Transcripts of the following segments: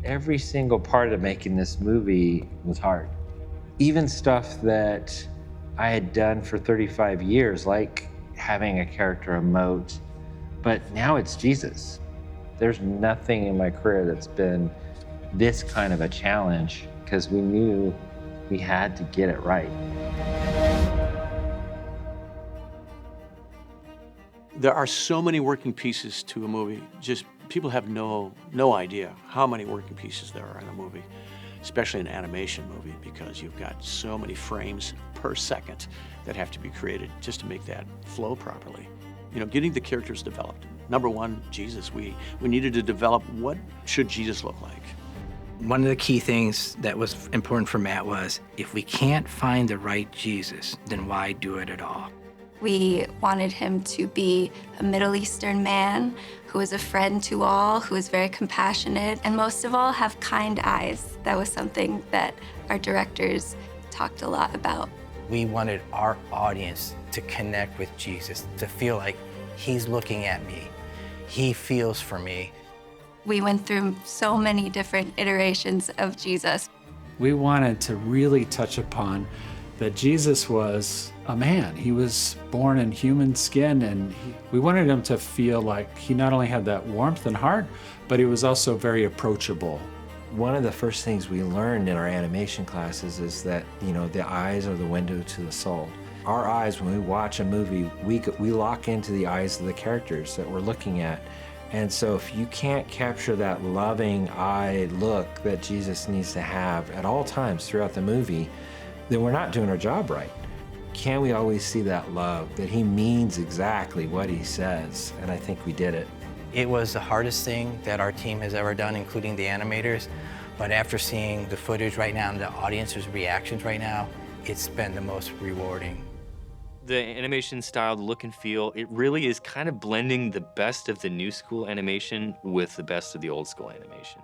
Every single part of making this movie was hard. Even stuff that I had done for 35 years, like having a character emote, but now it's Jesus. There's nothing in my career that's been this kind of a challenge because we knew we had to get it right. There are so many working pieces to a movie. Just people have no idea how many working pieces there are in a movie, especially an animation movie, because you've got so many frames per second that have to be created just to make that flow properly. You know, getting the characters developed. Number one, Jesus. We needed to develop what should Jesus look like. One of the key things that was important for Matt was, if we can't find the right Jesus, then why do it at all? We wanted him to be a Middle Eastern man who was a friend to all, who was very compassionate, and most of all, have kind eyes. That was something that our directors talked a lot about. We wanted our audience to connect with Jesus, to feel like he's looking at me, he feels for me. We went through so many different iterations of Jesus. We wanted to really touch upon that Jesus was a man. He was born in human skin, and we wanted him to feel like he not only had that warmth and heart, but he was also very approachable. One of the first things we learned in our animation classes is that, the eyes are the window to the soul. Our eyes, when we watch a movie, we lock into the eyes of the characters that we're looking at. And so if you can't capture that loving eye look that Jesus needs to have at all times throughout the movie, then we're not doing our job right. Can we always see that love, that he means exactly what he says? And I think we did it. It was the hardest thing that our team has ever done, including the animators. But after seeing the footage right now and the audience's reactions right now, it's been the most rewarding. The animation style, the look and feel, it really is kind of blending the best of the new school animation with the best of the old school animation.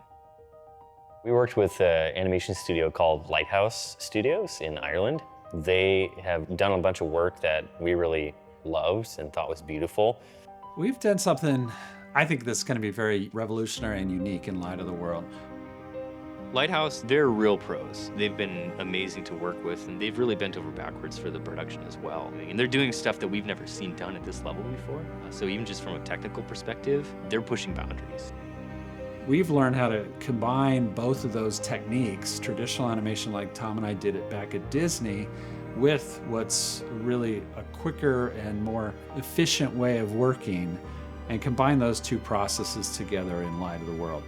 We worked with an animation studio called Lighthouse Studios in Ireland. They have done a bunch of work that we really loved and thought was beautiful. We've done something, I think that's going to be very revolutionary and unique in light of the world. Lighthouse, they're real pros. They've been amazing to work with, and they've really bent over backwards for the production as well. And they're doing stuff that we've never seen done at this level before. So even just from a technical perspective, they're pushing boundaries. We've learned how to combine both of those techniques, traditional animation like Tom and I did it back at Disney, with what's really a quicker and more efficient way of working, and combine those two processes together in light of the world.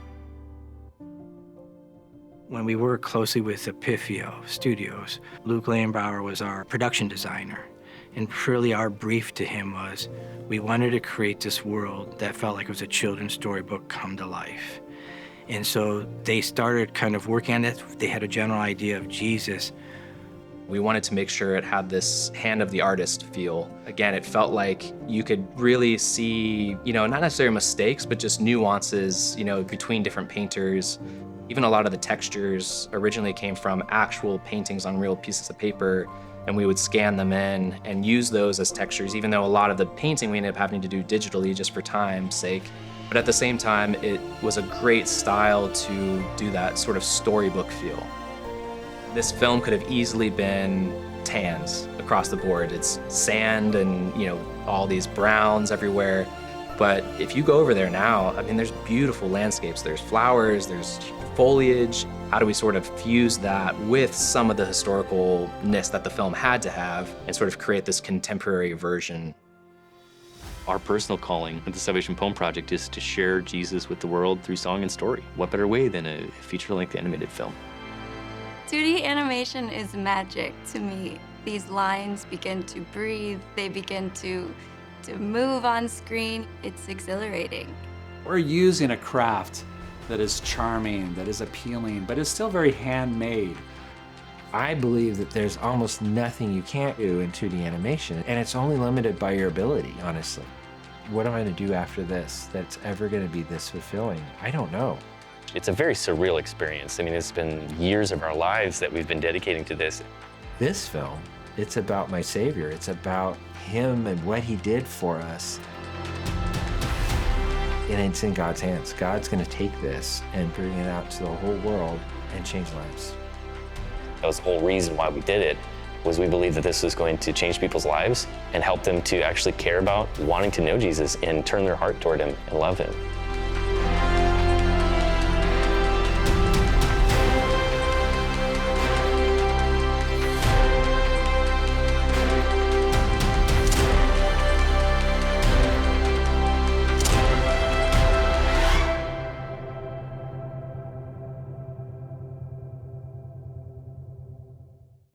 When we worked closely with Epifio Studios, Luke Langbauer was our production designer. And really our brief to him was, we wanted to create this world that felt like it was a children's storybook come to life. And so they started kind of working on it. They had a general idea of Jesus. We wanted to make sure it had this hand of the artist feel. Again, it felt like you could really see, not necessarily mistakes, but just nuances, between different painters. Even a lot of the textures originally came from actual paintings on real pieces of paper, and we would scan them in and use those as textures, even though a lot of the painting we ended up having to do digitally just for time's sake. But at the same time, it was a great style to do that sort of storybook feel. This film could have easily been tans across the board. It's sand and, all these browns everywhere. But if you go over there now, there's beautiful landscapes. There's flowers, there's foliage. How do we sort of fuse that with some of the historicalness that the film had to have and sort of create this contemporary version? Our personal calling at the Salvation Poem Project is to share Jesus with the world through song and story. What better way than a feature-length animated film? 2D animation is magic to me. These lines begin to breathe, they begin to move on screen. It's exhilarating. We're using a craft that is charming, that is appealing, but is still very handmade. I believe that there's almost nothing you can't do in 2D animation, and it's only limited by your ability, honestly. What am I going to do after this that's ever going to be this fulfilling? I don't know. It's a very surreal experience. It's been years of our lives that we've been dedicating to this. This film, it's about my Savior. It's about him and what he did for us. And it's in God's hands. God's going to take this and bring it out to the whole world and change lives. That was the whole reason why we did it, was we believed that this was going to change people's lives and help them to actually care about wanting to know Jesus and turn their heart toward him and love him.